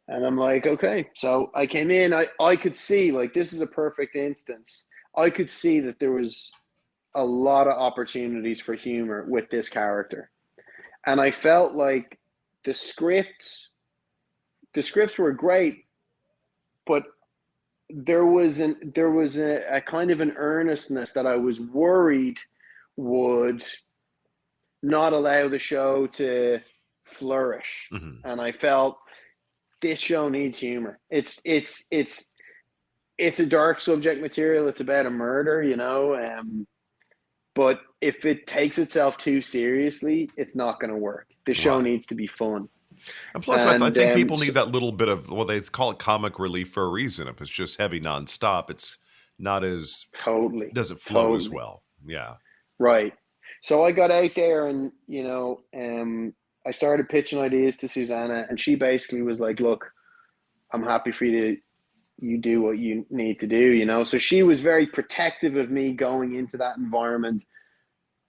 And I'm like, okay. So I came in, I could see, like, this is a perfect instance. I could see that there was a lot of opportunities for humor with this character. And I felt like the scripts were great, but there was a kind of an earnestness that I was worried would not allow the show to flourish. And I felt this show needs humor. It's a dark subject material. It's about a murder, but if it takes itself too seriously, it's not going to work. The show needs to be fun. And plus, I think people need that little bit of, well, they call it comic relief for a reason. If it's just heavy nonstop, it's not as doesn't flow as well. Yeah. Right. So I got out there and, I started pitching ideas to Susanna, and she basically was like, look, I'm happy for you do what you need to do, So she was very protective of me going into that environment,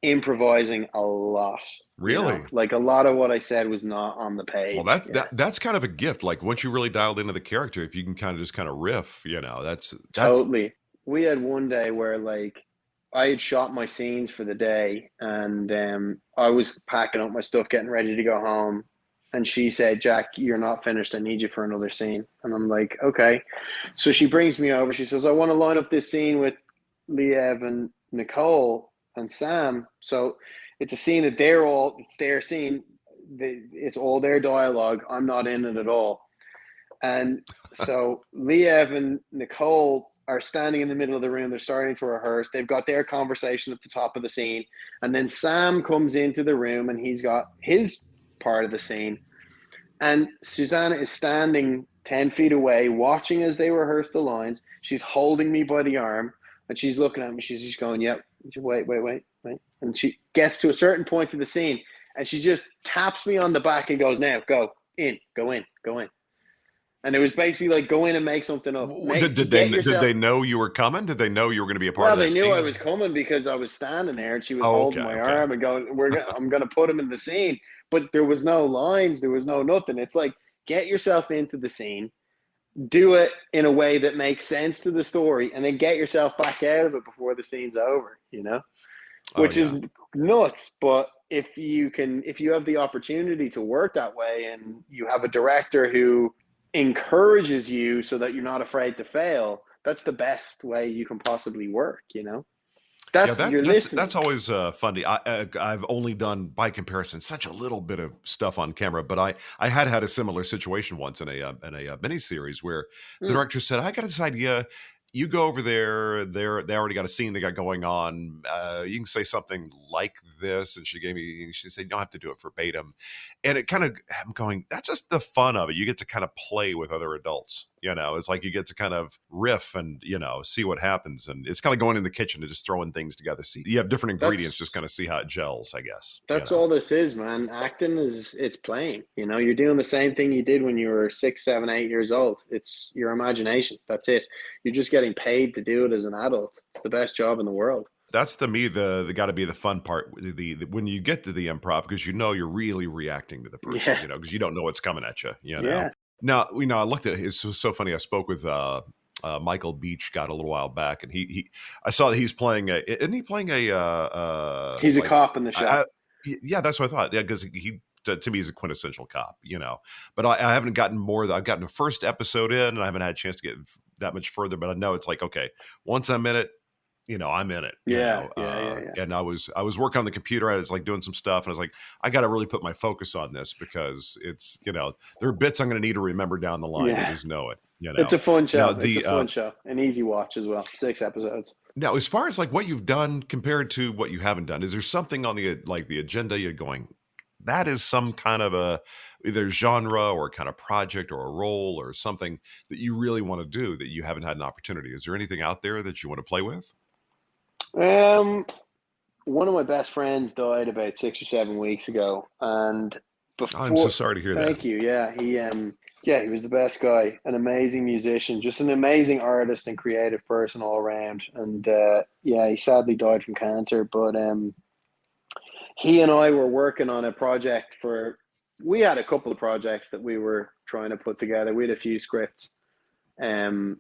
improvising a lot. Really? Like a lot of what I said was not on the page. Well, that's kind of a gift. Like once you really dialed into the character, if you can kind of riff, that's totally. We had one day where like I had shot my scenes for the day, and I was packing up my stuff, getting ready to go home. And she said, Jack, you're not finished. I need you for another scene. And I'm like, okay. So she brings me over. She says, I want to line up this scene with Liev and Nicole and Sam. So it's a scene that it's their scene. It's all their dialogue. I'm not in it at all. And so Liev and Nicole are standing in the middle of the room. They're starting to rehearse. They've got their conversation at the top of the scene. And then Sam comes into the room and he's got his part of the scene. And Susanna is standing 10 feet away watching as they rehearse the lines. She's holding me by the arm and she's looking at me. She's just going, yep, wait. And she gets to a certain point of the scene and she just taps me on the back and goes, now, go in. And it was basically like, go in and make something up. Did they know you were coming? Did they know you were going to be a part of that? Well, they knew I was coming because I was standing there and she was holding my arm and going, I'm going to put him in the scene. But there was no lines. There was no nothing. It's like, get yourself into the scene, do it in a way that makes sense to the story, and then get yourself back out of it before the scene's over, which is nuts. But if you have the opportunity to work that way and you have a director who encourages you so that you're not afraid to fail, that's the best way you can possibly work, you know? Yeah, That's that you're that's listening. always funny. I've only done by comparison such a little bit of stuff on camera, but I had a similar situation once in a mini series where the Mm, director said, "I got this idea. You go over there. They already got a scene they got going on. You can say something like this." And she said, "You don't have to do it verbatim." And it kind of, I'm going, that's just the fun of it. You get to kind of play with other adults. It's like you get to kind of riff and, see what happens. And it's kind of going in the kitchen and just throwing things together. See, you have different ingredients, just that's kind of see how it gels, I guess. that's all this is, man. Acting is it's playing. You know, you're doing the same thing you did when you were 6, 7, 8 years old. It's your imagination. That's it. You're just getting paid to do it as an adult. It's the best job in the world. That's to me the got to be the fun part. When you get to the improv, because you're really reacting to the person, Yeah, because you don't know what's coming at you. yeah. Now, I looked at it. It's so funny. I spoke with Michael Beach got a little while back, and I saw that he's playing a. Isn't he playing a He's a like cop in the show. yeah, that's what I thought. Yeah, because he to me he's a quintessential cop. But I haven't gotten more. I've gotten the first episode in, and I haven't had a chance to get that much further. But I know it's like, okay, once I'm in it, I'm in it, Yeah, yeah, yeah, yeah. and I was working on the computer. I was like doing some stuff, and I was like, I got to really put my focus on this because it's, there are bits I'm going to need to remember down the line. You Yeah. just know it, It's a fun Now show. It's a fun show. An easy watch as well. 6 episodes. now as far as like what you've done compared to what you haven't done, is there something on the agenda you're going? That is some kind of a either genre or kind of project or a role or something that you really want to do that you haven't had an opportunity. Is there anything out there that you want to play with? Um, One of my best friends died about 6 or 7 weeks ago, and I'm so before, sorry to hear that. thank you. Yeah, he was the best guy, an amazing musician, just an amazing artist and creative person all around. And yeah, he sadly died from cancer. But he and I were working on a project for. We had a couple of projects that we were trying to put together. We had a few scripts, um,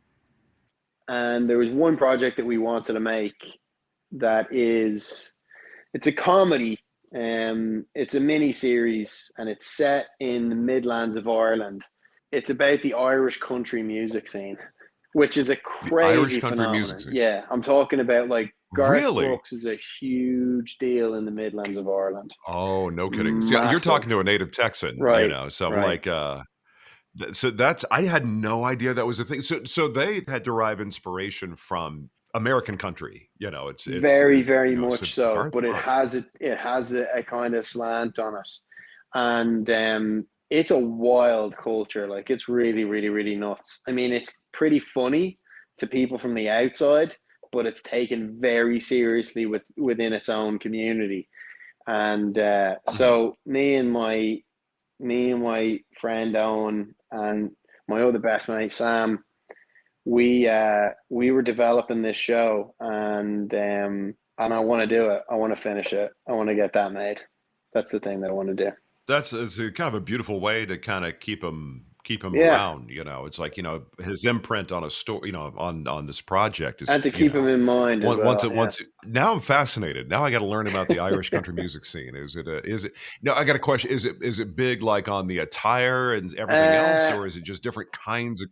and there was one project that we wanted to make that is it's a comedy. It's a mini series, and it's set in the Midlands of Ireland. It's about the Irish country music scene, which is a The Irish crazy country music phenomenon. scene. Yeah, I'm talking about like Garth Really? Brooks is a huge deal in the Midlands of Ireland. Oh, no kidding. See, you're Massive. talking to a native Texan, Right, so I'm right. like, so that's I had no idea that was a thing. So they had derive inspiration from American country. Very, very So much so. Garth But Brooks. it has a kind of slant on it, and it's a wild culture. Like it's really, really, really nuts. I mean, it's pretty funny to people from the outside, but it's taken very seriously within its own community. And Mhm. so me and my friend Owen and my other best mate Sam, we were developing this show, and I want to do it. I want to finish it. I want to get that made. That's the thing that I want to do. That's it's a kind of a beautiful way to kind of keep him Yeah, around. It's like his imprint on a story. On this project is and to keep him in mind as once well. it Yeah. once now I'm fascinated. Now I got to learn about the Irish country music scene. Is it no? I got a question. Is it big like on the attire and everything else, Uh, or is it just different kinds of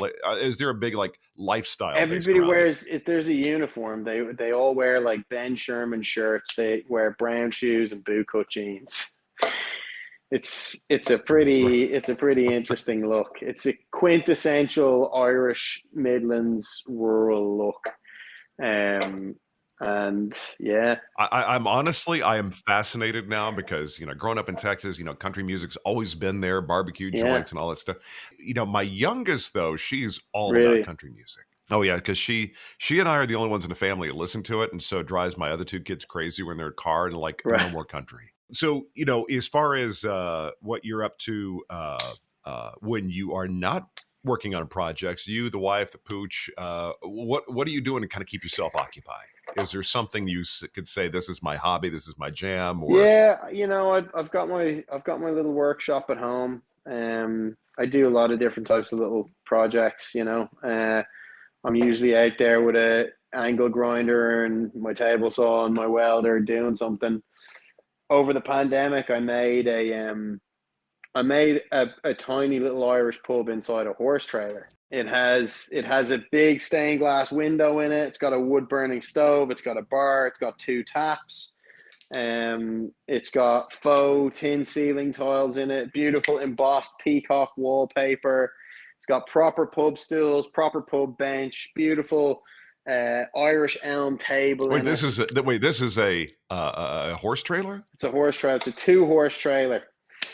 like is there a big like lifestyle based Everybody around it? wears if there's a uniform, they all wear like Ben Sherman shirts. They wear brown shoes and bootcut jeans. It's a pretty interesting look. It's a quintessential Irish Midlands rural look. And yeah, I'm honestly, I am fascinated now because, growing up in Texas, country music's always been there, barbecue yeah, joints and all that stuff. My youngest though, she's all about really, country music. Oh yeah, because she and I are the only ones in the family that listen to it, and so it drives my other two kids crazy when they're in the car and like no right. more country. So as far as what you're up to when you are not working on projects, you, the wife, the pooch, what are you doing to kind of keep yourself occupied? Is there something you could say, this is my hobby, this is my jam, or Yeah, I've got my little workshop at home. I do a lot of different types of little projects. I'm usually out there with a angle grinder and my table saw and my welder doing something. Over the pandemic, I made I made a tiny little Irish pub inside a horse trailer. It has a big stained glass window in it. It's got a wood burning stove. It's got a bar. It's got 2 taps. It's got faux tin ceiling tiles in it. Beautiful embossed peacock wallpaper. It's got proper pub stools, proper pub bench. Beautiful Irish elm table. Wait, this is a horse trailer? It's a horse trailer. It's a 2-horse trailer.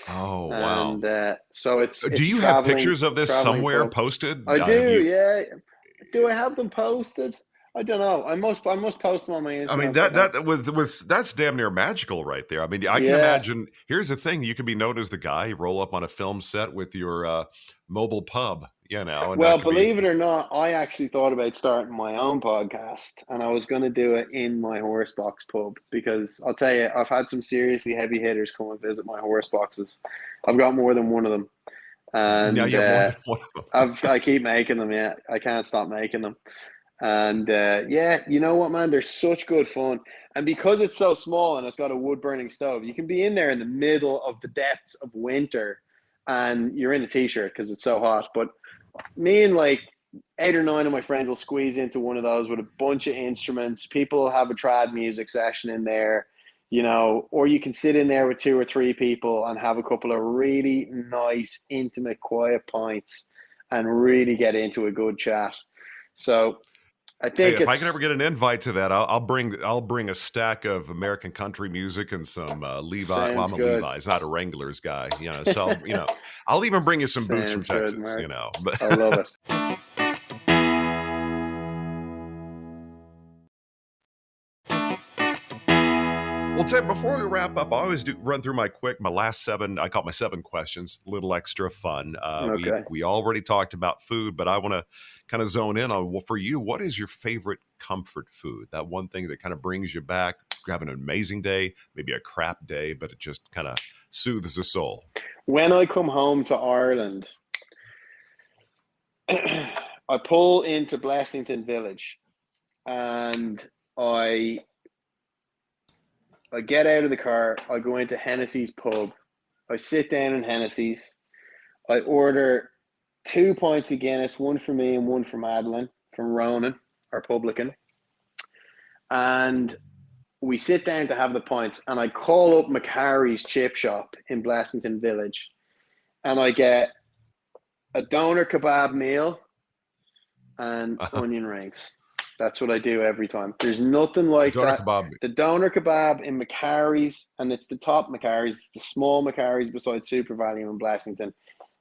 Oh, wow. And so it's Do you have pictures of this traveling somewhere pub. posted? I do, yeah. Do I have them posted? I don't know. I must post them on my Instagram. I mean, that's damn near magical right there. I mean, I can imagine. Here's the thing: you could be known as the guy you roll up on a film set with your mobile pub, you know. And well, believe it or not, I actually thought about starting my own podcast, and I was going to do it in my horse box pub because I'll tell you, I've had some seriously heavy hitters come and visit my horse boxes. I've got more than one of them, and now you have more than one of them. I keep making them. Yeah, I can't stop making them. And you know what, man? They're such good fun. And because it's so small and it's got a wood burning stove, you can be in there in the middle of the depths of winter and you're in a t-shirt because it's so hot. But me and like 8 or 9 of my friends will squeeze into one of those with a bunch of instruments. People will have a trad music session in there, you know, or you can sit in there with 2 or 3 people and have a couple of really nice, intimate, quiet pints and really get into a good chat. So I think if I can ever get an invite to that, I'll bring a stack of American country music and some Levi. Well, I'm a Levi's, not a Wranglers guy, you know. So you know, I'll even bring you some boots from Texas, Mark. you know. But I love it. Well, Ted, before we wrap up, I always do run through my last 7. I call my 7 questions, a little extra fun. Okay. We already talked about food, but I want to kind of zone in on, well, for you, what is your favorite comfort food? That one thing that kind of brings you back, having an amazing day, maybe a crap day, but it just kind of soothes the soul. When I come home to Ireland, I pull into Blessington Village and I get out of the car, I go into Hennessy's pub, I sit down in Hennessy's, I order 2 pints of Guinness, one for me and one for Madeline from Ronan, our publican. And we sit down to have the pints and I call up McCarry's chip shop in Blessington Village and I get a doner kebab meal and onion rings. That's what I do every time. There's nothing like that. Kebab. The doner kebab in McCarry's, and it's the top McCarry's, it's the small McCarry's beside Super Value in Blessington.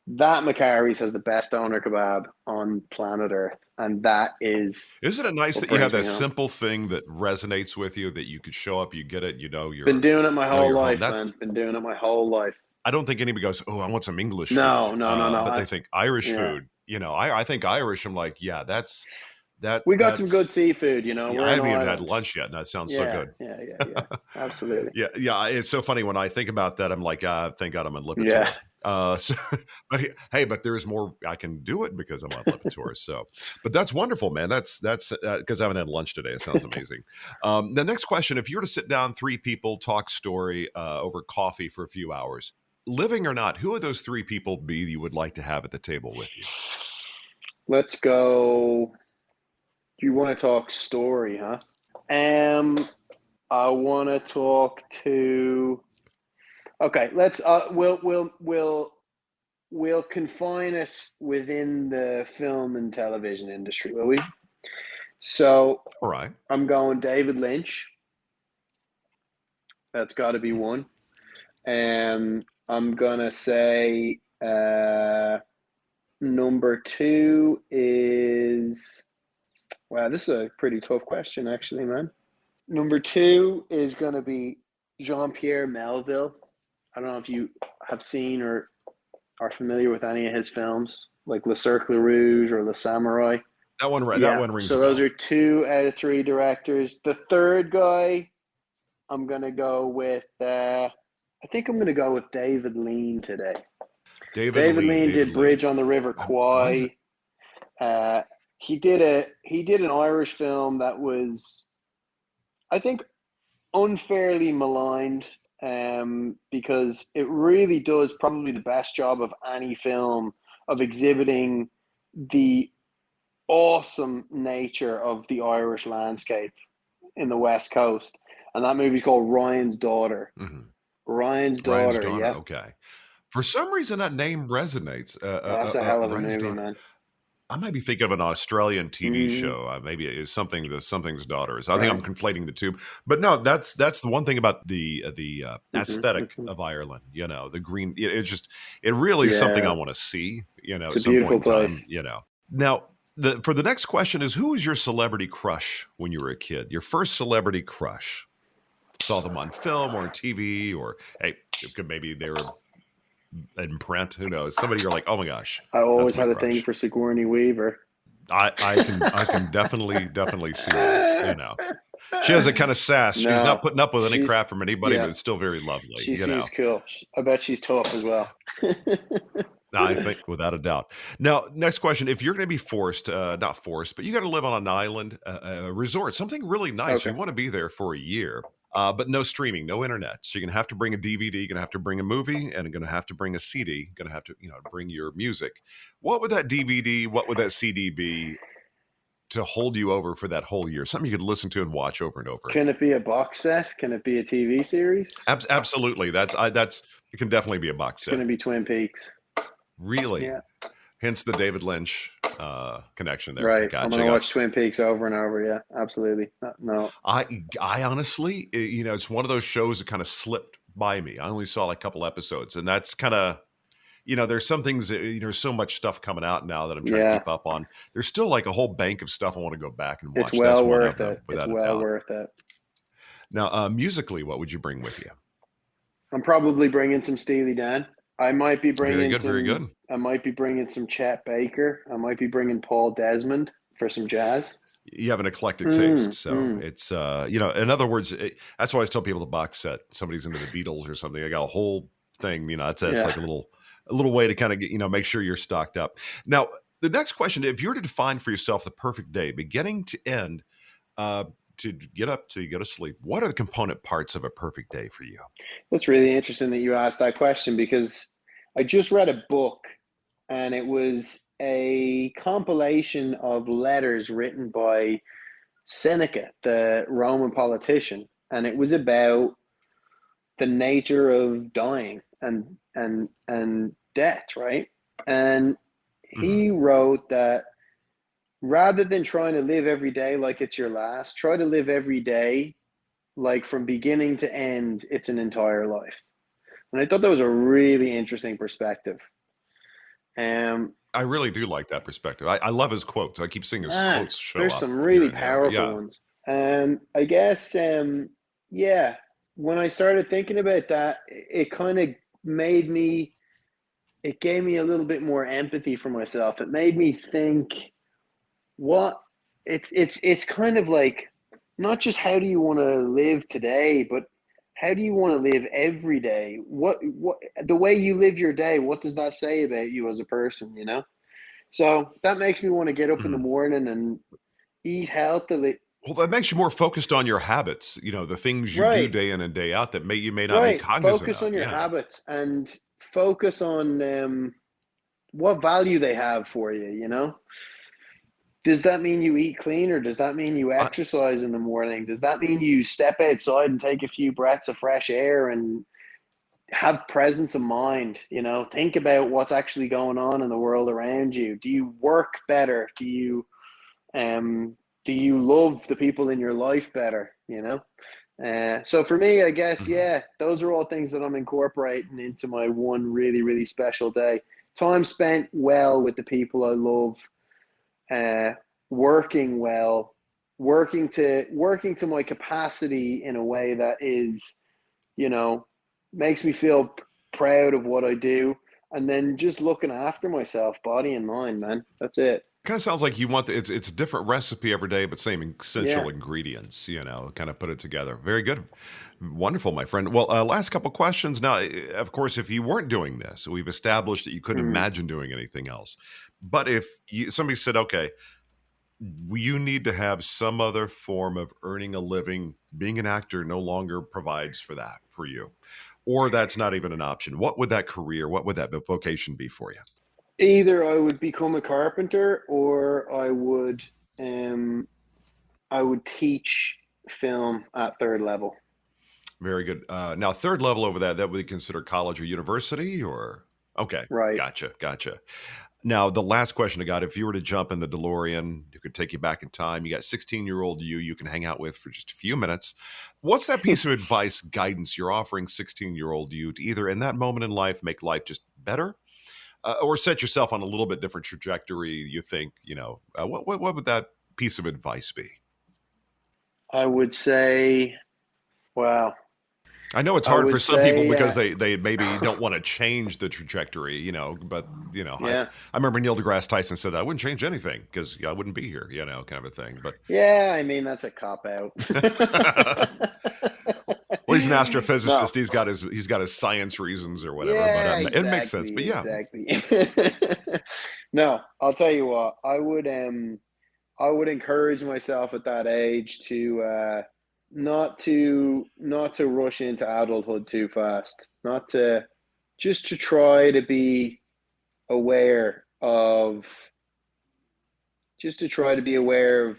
That McCarry's has the best doner kebab on planet Earth. And that is... Isn't it nice that you have that simple thing that resonates with you, that you could show up, you get it, you know, you're... Been doing it my whole life, man. Been doing it my whole life. I don't think anybody goes, oh, I want some English food. No. But they think Irish food. You know, I think Irish, I'm like, yeah, that's... We got some good seafood, you know. Yeah, I haven't even had lunch yet, and that sounds so good. Yeah, absolutely. yeah. It's so funny when I think about that. I'm like, thank God I'm on Lipitor. But there's more. I can do it because I'm on Lipitor. So, but that's wonderful, man. That's because I haven't had lunch today. It sounds amazing. The next question: if you were to sit down 3 people, talk story over coffee for a few hours, living or not, who would those 3 people be you would like to have at the table with you? Let's go. You want to talk story, huh? I want to talk to. Okay, let's. We'll confine us within the film and television industry, will we? So, all right. I'm going David Lynch. That's got to be one. I'm gonna say number 2 is. Wow, this is a pretty tough question, actually, man. Number 2 is going to be Jean-Pierre Melville. I don't know if you have seen or are familiar with any of his films, like Le Cercle Rouge or Le Samurai. That one rings a bell. So those are 2 out of 3 directors. The third guy, I'm going to go with, I think I'm going to go with David Lean today. David Lean did Bridge on the River Kwai. He did an Irish film that was, I think, unfairly maligned because it really does probably the best job of any film of exhibiting the awesome nature of the Irish landscape in the West Coast. And that movie's called Ryan's Daughter. Mm-hmm. Ryan's Ryan's Daughter, Daughter. yeah. Okay. For some reason, that name resonates. That's a hell of a Ryan's movie, Daughter. man. I might be thinking of an Australian TV show. Maybe it is Something's Daughters. I think I'm conflating the two. But no, that's the one thing about the aesthetic of Ireland. You know, the green. It really is something I want to see. You know, it's at some point in place. time. You know, now. For the next question is, who was your celebrity crush when you were a kid? Your first celebrity crush? Saw them on film or TV, or hey, maybe they were in print. Who knows? Somebody you're like, oh my gosh. I always had a thing for Sigourney Weaver. I can definitely see that. You know, she has a kind of sass. She's not putting up with any crap from anybody, but it's still very lovely. She seems cool. I bet she's tough as well. I think without a doubt. Now, next question. If you're going to be not forced, but you got to live on an island, a resort, something really nice. You want to be there for a year, but no streaming, no internet. So you're going to have to bring a DVD, you're going to have to bring a movie, and you're going to have to bring a CD. You're going to have to, bring your music. What would that DVD, what would that CD be to hold you over for that whole year? Something you could listen to and watch over and over. Can it be a box set? Can it be a TV series? Absolutely. It can definitely be a box set. It's going to be Twin Peaks. Really? Yeah. Hence the David Lynch connection there. Right. Gotcha. I'm going to watch Twin Peaks over and over. Yeah, absolutely. No. I honestly, it's one of those shows that kind of slipped by me. I only saw like a couple episodes, and that's kind of, there's some things that, there's so much stuff coming out now that I'm trying to keep up on. There's still like a whole bank of stuff I want to go back and watch. It's well worth it. It's well worth it. Now, musically, what would you bring with you? I'm probably bringing some Steely Dan. I might be bringing very good. I might be bringing some Chet Baker. I might be bringing Paul Desmond for some jazz. You have an eclectic taste, so it's in other words, that's why I always tell people the box set. Somebody's into the Beatles or something. I got a whole thing. It's like a little way to kind of get make sure you're stocked up. Now, the next question: if you were to define for yourself the perfect day, beginning to end, to get up to go to sleep, what are the component parts of a perfect day for you? That's really interesting that you asked that question, because I just read a book, and it was a compilation of letters written by Seneca, the Roman politician, and it was about the nature of dying and death, right? And he wrote that rather than trying to live every day like it's your last, try to live every day like from beginning to end, it's an entire life. And I thought that was a really interesting perspective. I really do like that perspective. I love his quotes. I keep seeing his quotes show up. There's some really powerful ones. And I guess, when I started thinking about that, it kind of it gave me a little bit more empathy for myself. It made me think, it's kind of like, not just how do you want to live today, but how do you want to live every day? What the way you live your day, what does that say about you as a person, So that makes me want to get up in the morning and eat healthily. Well, that makes you more focused on your habits, the things you do day in and day out that you may not be cognizant focus of. On your habits and focus on what value they have for you, Does that mean you eat clean, or does that mean you exercise in the morning? Does that mean you step outside and take a few breaths of fresh air and have presence of mind? Think about what's actually going on in the world around you. Do you work better? Do you love the people in your life better? So for me, I guess, those are all things that I'm incorporating into my one really, really special day. Time spent well with the people I love. Working well, working to my capacity in a way that is, makes me feel proud of what I do, and then just looking after myself, body and mind, man. That's it. Kind of sounds like you want it's a different recipe every day, but same essential ingredients. Kind of put it together. Very good, wonderful, my friend. Well, last couple questions. Now, of course, if you weren't doing this, we've established that you couldn't imagine doing anything else. But if somebody said, okay, you need to have some other form of earning a living. Being an actor no longer provides for that for you, or that's not even an option. What would that career, what would that vocation be for you? Either I would become a carpenter, or I would teach film at third level. Very good. Now, third level over that would be considered college or university, or okay, Right. gotcha. Now, the last question I got: if you were to jump in the DeLorean, you could take you back in time. You got 16-year-old you can hang out with for just a few minutes. What's that piece of advice, guidance you're offering 16-year-old you to either in that moment in life make life just better, or set yourself on a little bit different trajectory? You think, what would that piece of advice be? I would say, wow. I know it's I hard for would some people say, because they maybe don't want to change the trajectory, but yeah. I remember Neil deGrasse Tyson said I wouldn't change anything because I wouldn't be here, kind of a thing. But Yeah, I mean, that's a cop out. well, he's an astrophysicist. No. He's got his science reasons or whatever. Yeah, But it makes sense. But yeah, exactly. No, I'll tell you what. I would encourage myself at that age to not to rush into adulthood too fast. Not to Just to try to be aware of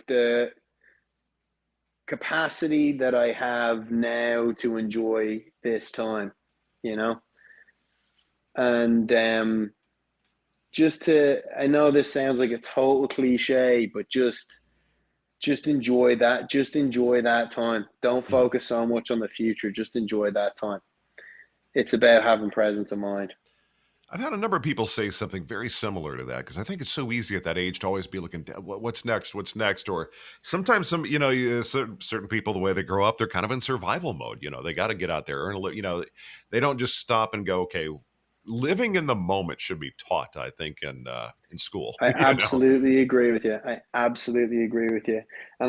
the capacity that I have now to enjoy this time, and I know this sounds like a total cliche, but just enjoy that. Just enjoy that time. Don't focus so much on the future. Just enjoy that time. It's about having presence of mind. I've had a number of people say something very similar to that because I think it's so easy at that age to always be looking, what's next? Or sometimes certain people, the way they grow up, they're kind of in survival mode. They got to get out there, earn a living. They don't just stop and go, okay, living in the moment should be taught, I think, in school. I absolutely agree with you. And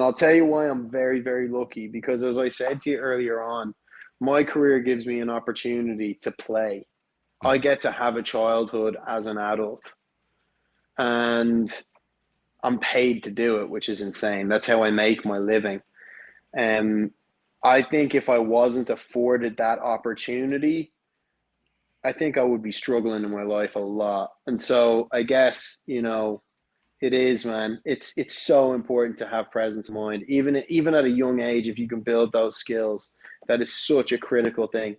I'll tell you why I'm very, very lucky, because as I said to you earlier on, my career gives me an opportunity to play. I get to have a childhood as an adult, and I'm paid to do it, which is insane. That's how I make my living. I think if I wasn't afforded that opportunity, I think I would be struggling in my life a lot. And so I guess, it is, man. It's so important to have presence of mind, even at a young age. If you can build those skills, that is such a critical thing.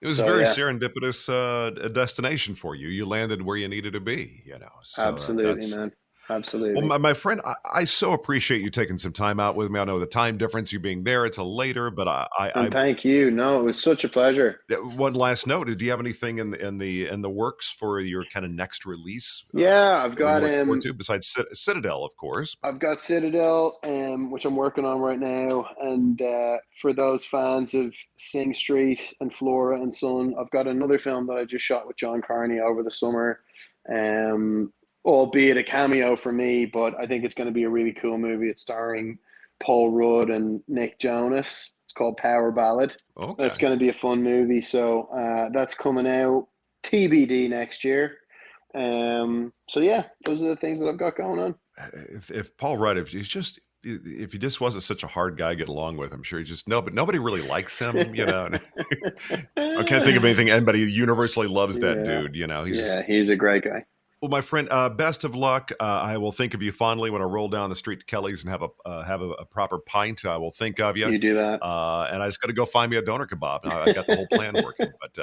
It was a very serendipitous destination for you. You landed where you needed to be, So, absolutely, man. Absolutely. Well, my friend, I so appreciate you taking some time out with me. I know the time difference, you being there, it's a later, but thank you. No, it was such a pleasure. One last note: do you have anything in the works for your kind of next release? Yeah, I've got besides Citadel, of course. I've got Citadel, which I'm working on right now, and for those fans of Sing Street and Flora and Son, I've got another film that I just shot with John Carney over the summer. Albeit a cameo for me, but I think it's going to be a really cool movie. It's starring Paul Rudd and Nick Jonas. It's called Power Ballad. Okay. That's going to be a fun movie. So that's coming out TBD next year. So yeah, those are the things that I've got going on. If Paul Rudd, if he just wasn't such a hard guy to get along with, I'm sure but nobody really likes him, I can't think of anything. Anybody universally loves that dude, he's a great guy. Well, my friend, best of luck. I will think of you fondly when I roll down the street to Kelly's and have a proper pint. I will think of you. You do that, and I just got to go find me a doner kebab. Now I got the whole plan working. But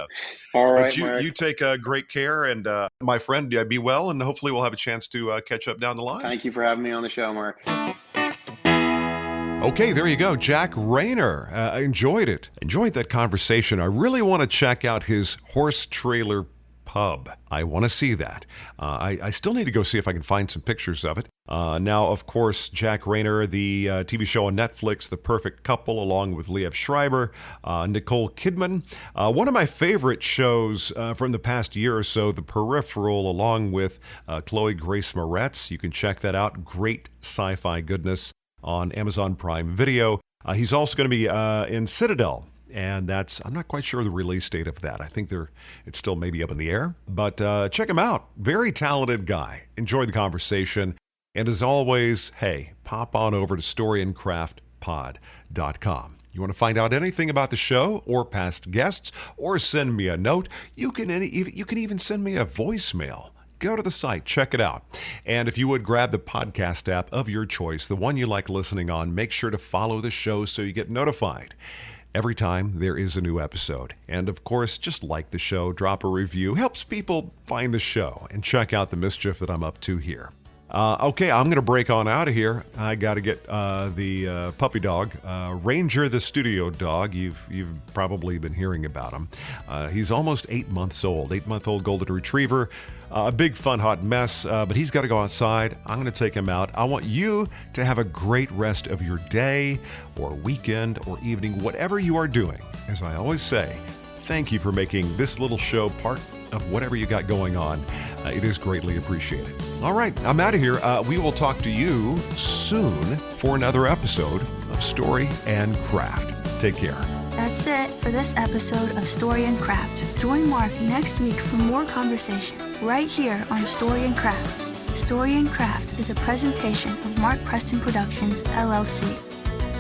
all right, but you take great care, and my friend, be well, and hopefully we'll have a chance to catch up down the line. Thank you for having me on the show, Mark. Okay, there you go. Jack Reynor. I enjoyed it. Enjoyed that conversation. I really want to check out his horse trailer pub. I want to see that. I still need to go see if I can find some pictures of it. Now, of course, Jack Reynor, the TV show on Netflix, The Perfect Couple, along with Liev Schreiber, Nicole Kidman. One of my favorite shows from the past year or so, The Peripheral, along with Chloe Grace Moretz. You can check that out. Great sci-fi goodness on Amazon Prime Video. He's also going to be in Citadel. And I'm not quite sure the release date of that. I think it's still maybe up in the air. But check him out. Very talented guy. Enjoyed the conversation. And as always, hey, pop on over to storyandcraftpod.com. You want to find out anything about the show or past guests, or send me a note, you can even send me a voicemail. Go to the site, check it out. And if you would grab the podcast app of your choice, the one you like listening on, make sure to follow the show so you get notified every time there is a new episode. And of course, just like the show, drop a review, helps people find the show and check out the mischief that I'm up to here. Okay, I'm going to break on out of here. I got to get the puppy dog, Ranger the studio dog. You've probably been hearing about him. He's almost 8 months old, 8-month-old golden retriever. A big, fun, hot mess, but he's got to go outside. I'm going to take him out. I want you to have a great rest of your day or weekend or evening, whatever you are doing. As I always say, thank you for making this little show part of whatever you got going on. It is greatly appreciated. All right, I'm out of here. We will talk to you soon for another episode of Story and Craft. Take care. That's it for this episode of Story and Craft. Join Mark next week for more conversation right here on Story and Craft. Story and Craft is a presentation of Mark Preston Productions, LLC.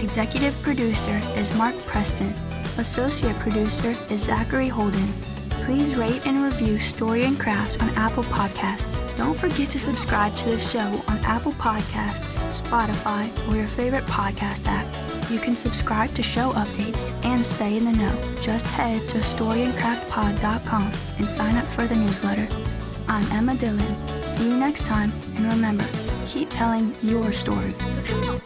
Executive producer is Mark Preston. Associate producer is Zachary Holden. Please rate and review Story and Craft on Apple Podcasts. Don't forget to subscribe to the show on Apple Podcasts, Spotify, or your favorite podcast app. You can subscribe to show updates and stay in the know. Just head to storyandcraftpod.com and sign up for the newsletter. I'm Emma Dillon. See you next time, and remember, keep telling your story. Come on.